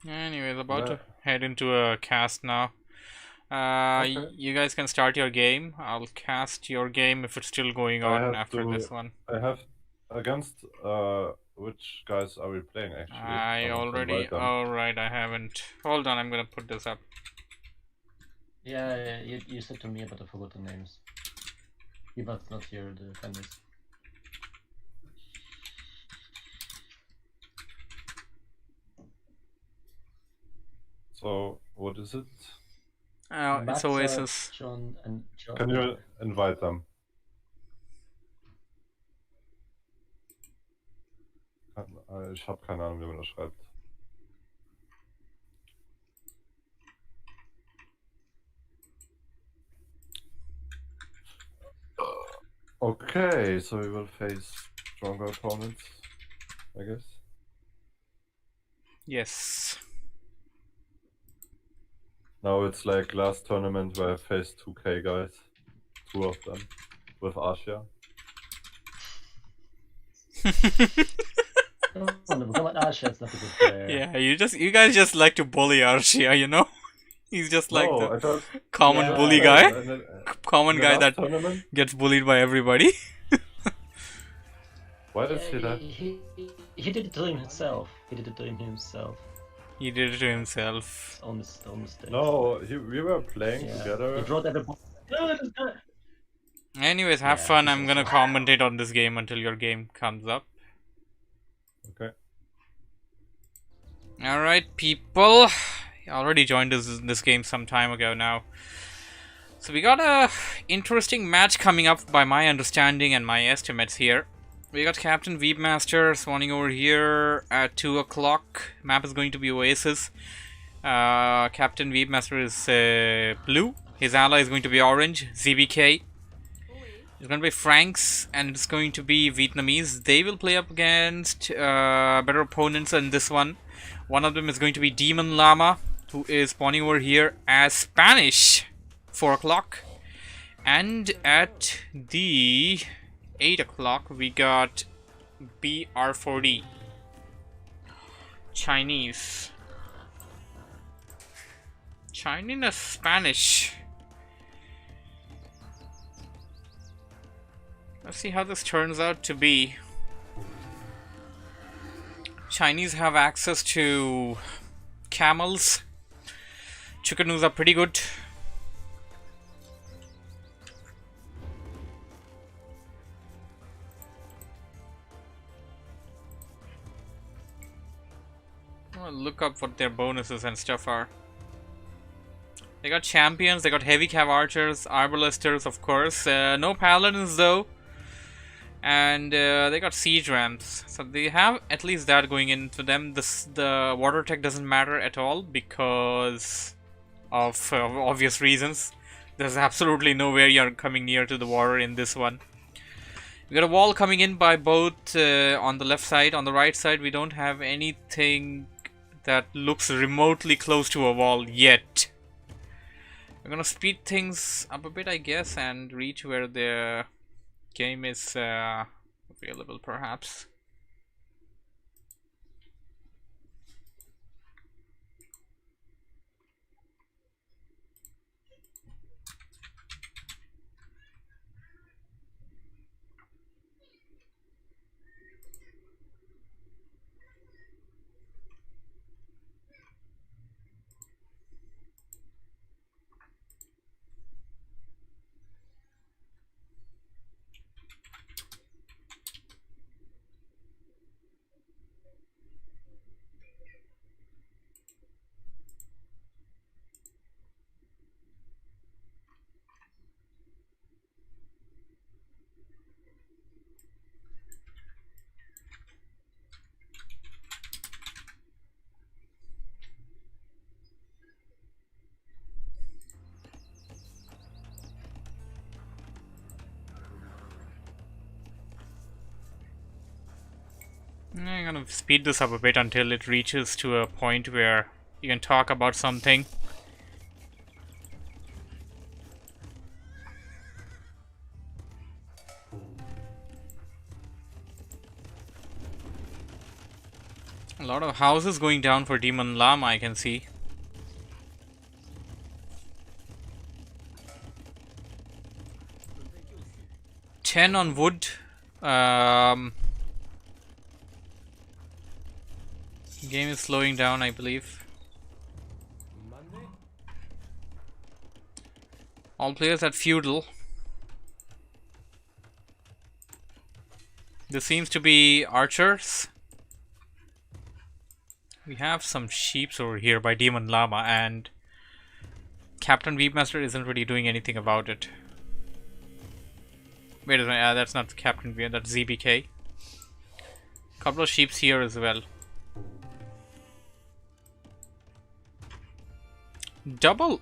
Anyways, about to Yeah. head into a cast now. Okay. You guys can start your game. I'll cast your game if it's still going I on have after to- this one. I have against which guys are we playing actually? I want to already. invite them. Alright, I haven't. Hold on, I'm gonna put this up. Yeah, you said to me, but I forgot the names. He was not here, the defenders. So what is it? It's Matza, Oasis. John and John. Can you invite them? Ich habe keine Ahnung, wie man das schreibt. Okay, so we will face stronger opponents, I guess. Yes. Now it's like last tournament where I faced 2K guys. 2 of them. With Asia. Oh, no, come on, Ash, that's not a good player. Yeah, you guys just like to bully Arshia, you know? He's just like No, the I thought common Yeah, bully in guy. the Common guy last that tournament. gets bullied by everybody. Why did he that? He did it to himself. He did it to himself. He did it to himself. On mistake. No, we were playing Yeah. together. He brought everybody. Anyways, have Yeah, fun. this I'm is gonna fun. commentate on this game until your game comes up. Okay. Alright, people. I already joined this game some time ago now. So we got a interesting match coming up by my understanding and my estimates here. We got Captain Weebmaster spawning over here at 2 o'clock. Map is going to be Oasis. Captain Weebmaster is blue. His ally is going to be orange, ZBK. It's going to be Franks and it's going to be Vietnamese. They will play up against better opponents in this one. One of them is going to be Demon Llama, who is spawning over here as Spanish. 4 o'clock. And at the 8 o'clock, we got BR40. Chinese. Chinese, Spanish. Let's see how this turns out to be. Chinese have access to camels. Chickadoos are pretty good. I'll look up what their bonuses and stuff are. They got champions, they got heavy cav archers, arbalesters, of course. No paladins though. And they got siege ramps. So they have at least that going into them. The water tech doesn't matter at all because of obvious reasons. There's absolutely nowhere you're coming near to the water in this one. We got a wall coming in by both on the left side. On the right side, we don't have anything that looks remotely close to a wall yet. We're gonna speed things up a bit, I guess, and reach where the game is available, perhaps. I'm gonna speed this up a bit until it reaches to a point where you can talk about something. A lot of houses going down for Demon Llama, I can see. $10 on wood. Game is slowing down, I believe. All players at feudal. This seems to be archers. We have some sheeps over here by Demon Llama, and Captain Weebmaster isn't really doing anything about it. Wait a minute, that's not Captain Weeb, that's ZBK. Couple of sheeps here as well. Triple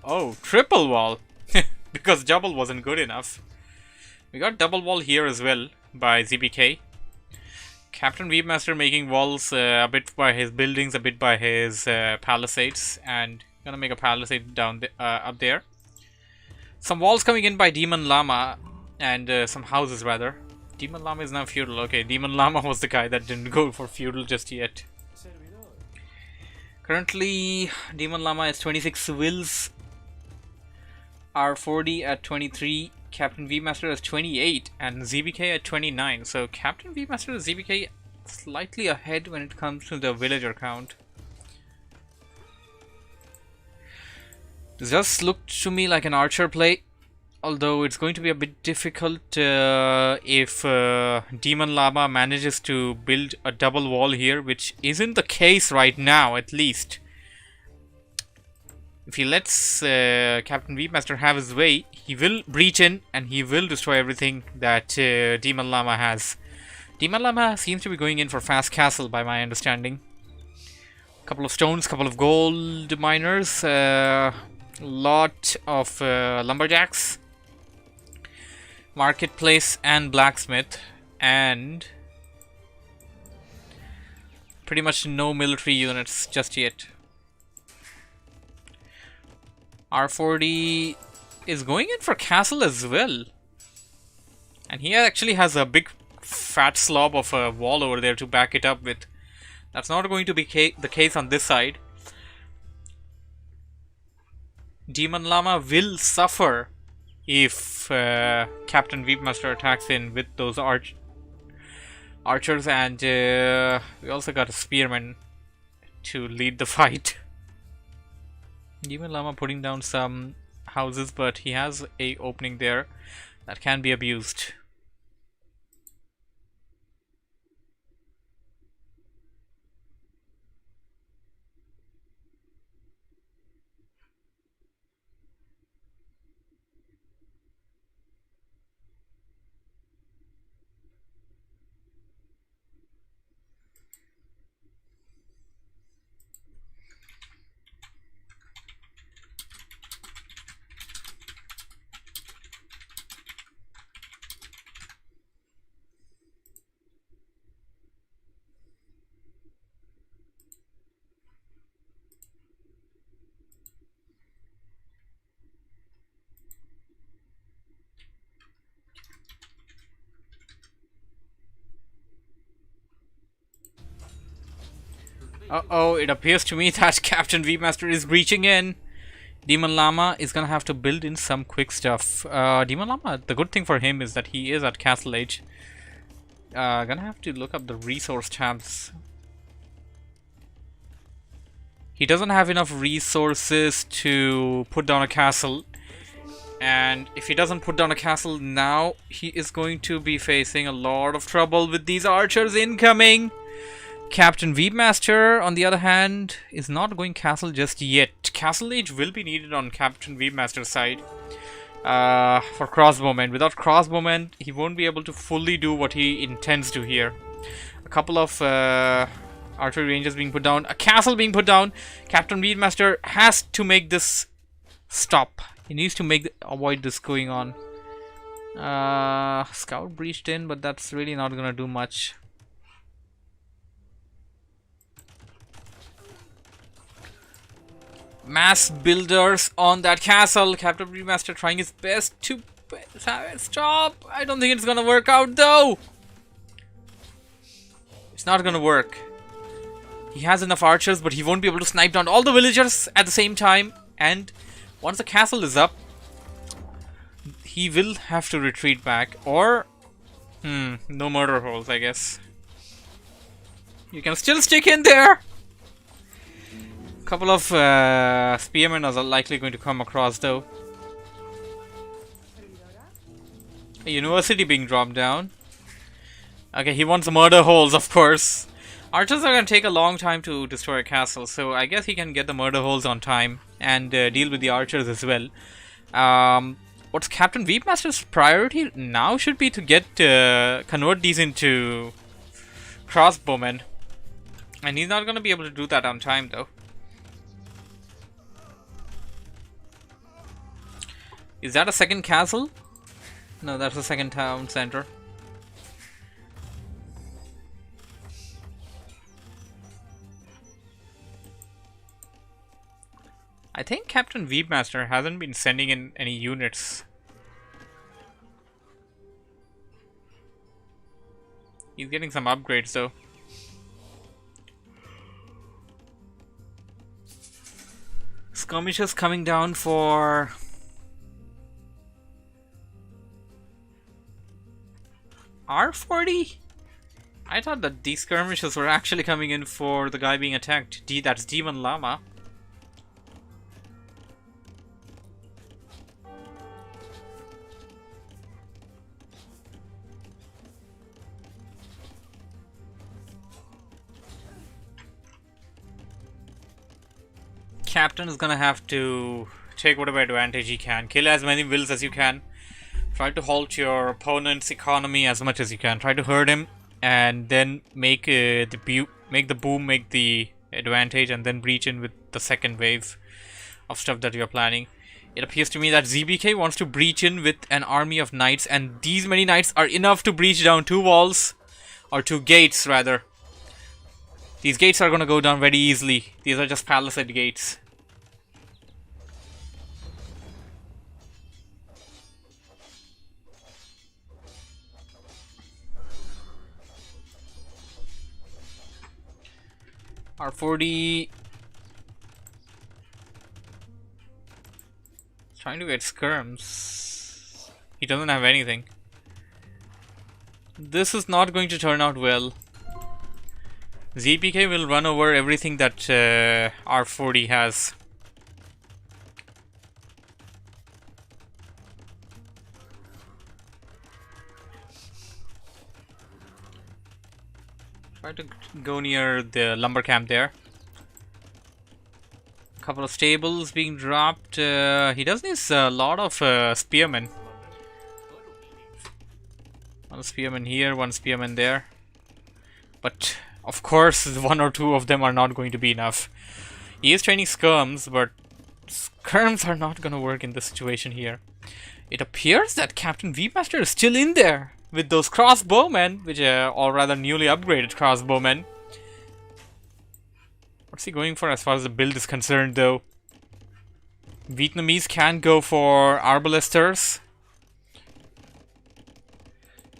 wall. Because double wasn't good enough. We got double wall here as well by ZBK. Captain Weebmaster making walls a bit by his buildings, a bit by his palisades, and gonna make a palisade down up there. Some walls coming in by Demon Llama, and some houses rather. Demon Llama is now feudal. Okay, Demon Llama was the guy that didn't go for feudal just yet. Currently, Demon Llama has 26 wills. R40 at 23. Captain Weebmaster has 28 and ZBK at 29. So Captain Weebmaster and ZBK slightly ahead when it comes to the villager count. This just looked to me like an archer play, although it's going to be a bit difficult if Demon Llama manages to build a double wall here, which isn't the case right now, at least. If he lets Captain Weebmaster have his way, he will breach in and he will destroy everything that Demon Llama has. Demon Llama seems to be going in for fast castle by my understanding. Couple of stones, couple of gold miners, lot of lumberjacks, marketplace and blacksmith, and pretty much no military units just yet. R40 is going in for castle as well, and he actually has a big fat slob of a wall over there to back it up with. That's not going to be the case on this side. Demon Llama will suffer if Captain Weebmaster attacks in with those archers, and we also got a spearman to lead the fight. Demon Llama putting down some houses, but he has a opening there that can be abused. Uh-oh, it appears to me that Captain Weebmaster is breaching in. Demon Llama is gonna have to build in some quick stuff. Demon Llama, the good thing for him is that he is at Castle Age. Gonna have to look up the resource tabs. He doesn't have enough resources to put down a castle. And if he doesn't put down a castle now, he is going to be facing a lot of trouble with these archers incoming. Captain Weebmaster, on the other hand, is not going castle just yet. Castle Age will be needed on Captain Weebmaster's side for crossbowmen. Without crossbowmen, he won't be able to fully do what he intends to here. A couple of archery ranges being put down, a castle being put down. Captain Weebmaster has to make this stop. He needs to avoid this going on. Scout breached in, but that's really not gonna do much. Mass builders on that castle. Captain Remaster trying his best to stop. I don't think it's gonna work out though. It's not gonna work. He has enough archers, but he won't be able to snipe down all the villagers at the same time. And once the castle is up, he will have to retreat back. Or, no murder holes, I guess. You can still stick in there. Couple of spearmen are likely going to come across though. A university being dropped down. Okay, he wants the murder holes, of course. Archers are going to take a long time to destroy a castle, so I guess he can get the murder holes on time and deal with the archers as well. What's Captain Weepmaster's priority now should be to get convert these into crossbowmen, and he's not going to be able to do that on time though. Is that a second castle? No, that's a second town center. I think Captain Weepmaster hasn't been sending in any units. He's getting some upgrades though. Skirmishes coming down for R40? I thought that these skirmishes were actually coming in for the guy being attacked. That's Demon Llama. Captain is gonna have to take whatever advantage he can. Kill as many wills as you can. Try to halt your opponent's economy as much as you can. Try to hurt him, and then make the boom make the advantage, and then breach in with the second wave of stuff that you're planning. It appears to me that ZBK wants to breach in with an army of knights, and these many knights are enough to breach down 2 walls, or 2 gates rather. These gates are gonna go down very easily. These are just palisade gates. R40 trying to get skirms. He doesn't have anything. This is not going to turn out well. ZPK will run over everything that R40 has. Try to go near the lumber camp there. A couple of stables being dropped. He does need a lot of spearmen. One spearman here, one spearman there. But of course, 1 or 2 of them are not going to be enough. He is training skirms, but skirms are not going to work in this situation here. It appears that Captain Weepmaster is still in there with those crossbowmen, which are or rather newly upgraded crossbowmen. What's he going for as far as the build is concerned, though? Vietnamese can go for arbalesters,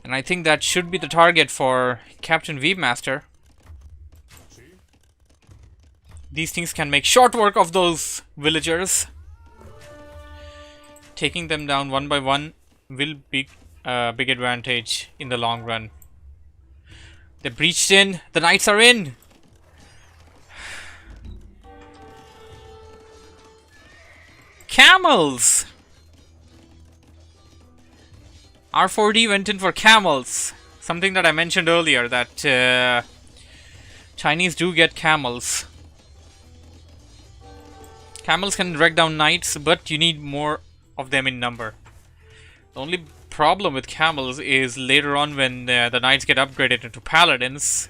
and I think that should be the target for Captain Weepmaster. These things can make short work of those villagers. Taking them down one by one will be a big advantage in the long run. They breached in. The knights are in. Camels! R4D went in for camels. Something that I mentioned earlier, that Chinese do get camels. Camels can drag down knights, but you need more of them in number. The only problem with camels is later on when the knights get upgraded into paladins,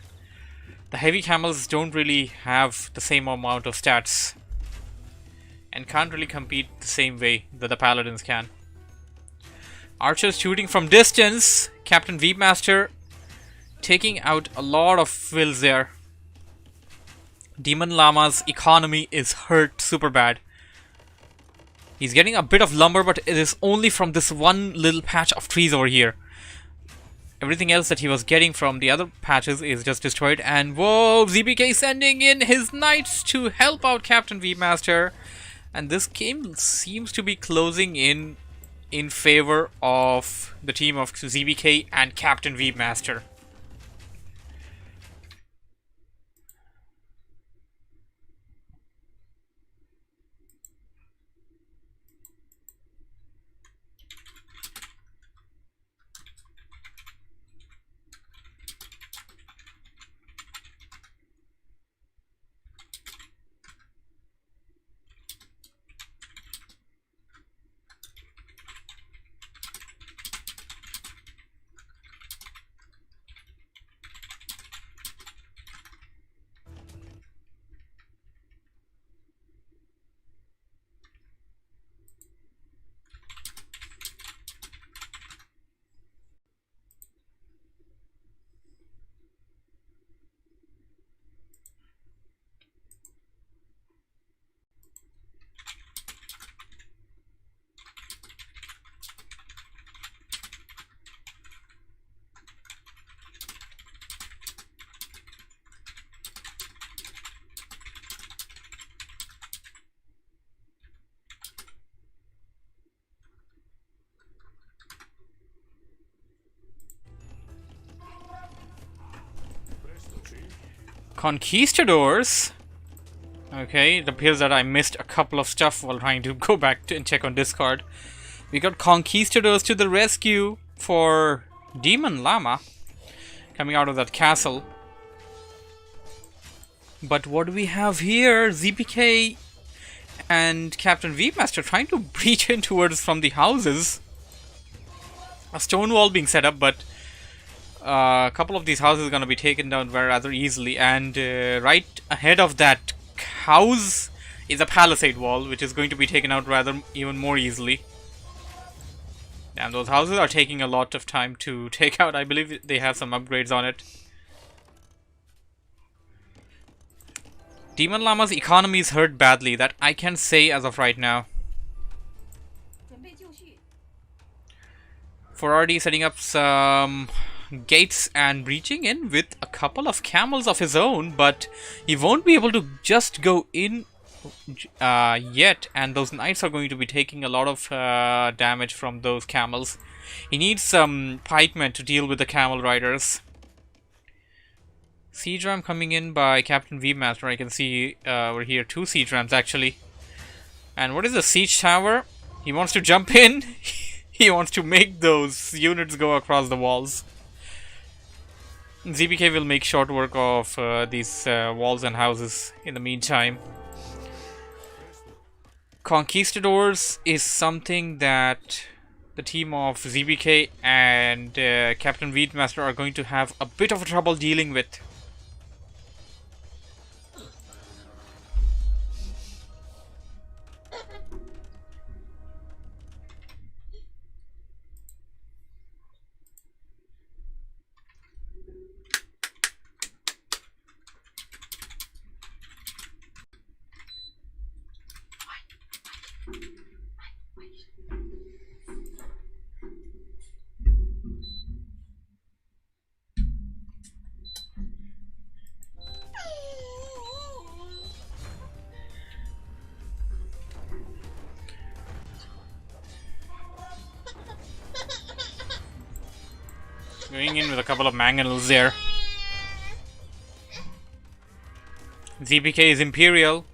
the heavy camels don't really have the same amount of stats and can't really compete the same way that the paladins can. Archers shooting from distance. Captain Weepmaster taking out a lot of wills there. Demon Llama's economy is hurt super bad. He's getting a bit of lumber, but it is only from this one little patch of trees over here. Everything else that he was getting from the other patches is just destroyed. And whoa, ZBK sending in his knights to help out Captain V Master. And this game seems to be closing in favor of the team of ZBK and Captain V Master. Conquistadors. Okay, it appears that I missed a couple of stuff while trying to go back and check on Discord. We got Conquistadors to the rescue for Demon Llama coming out of that castle. But what do we have here? ZBK and Captain V Master trying to breach in towards from the houses. A stone wall being set up, but a couple of these houses are going to be taken down very rather easily, and right ahead of that house is a palisade wall, which is going to be taken out rather even more easily. And those houses are taking a lot of time to take out. I believe they have some upgrades on it. Demon Llama's economy is hurt badly, that I can say as of right now. Ferrari setting up some gates and breaching in with a couple of camels of his own, but he won't be able to just go in yet, and those knights are going to be taking a lot of damage from those camels. He needs some pikemen to deal with the camel riders. Siege ram coming in by Captain V Master. I can see over here 2 siege rams actually. And what is the siege tower? He wants to jump in. He wants to make those units go across the walls. ZBK will make short work of these walls and houses in the meantime. Conquistadors is something that the team of ZBK and Captain V Master are going to have a bit of trouble dealing with. Going in with a couple of mangonels there. ZBK is Imperial.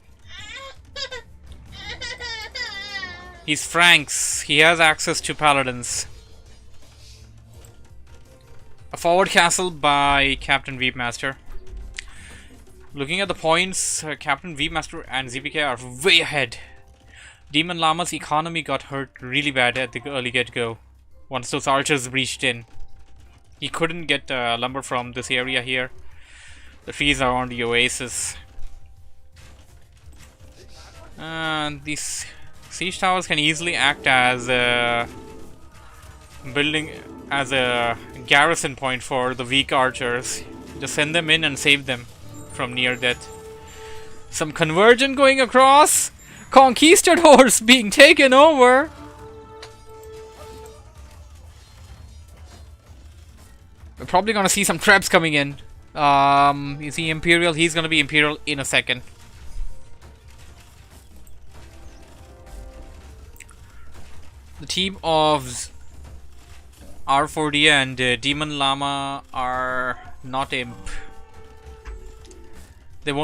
He's Franks. He has access to Paladins. A forward castle by Captain V Master. Looking at the points, Captain V Master and ZBK are way ahead. Demon Llama's economy got hurt really bad at the early get-go once those archers breached in. He couldn't get lumber from this area here. The trees are on the oasis. These siege towers can easily act as a garrison point for the weak archers. Just send them in and save them from near death. Some conversion going across. Conquistadors being taken over. We're probably gonna see some traps coming in. Is he Imperial? He's gonna be Imperial in a second. The team of R4D and Demon Llama are not Imp.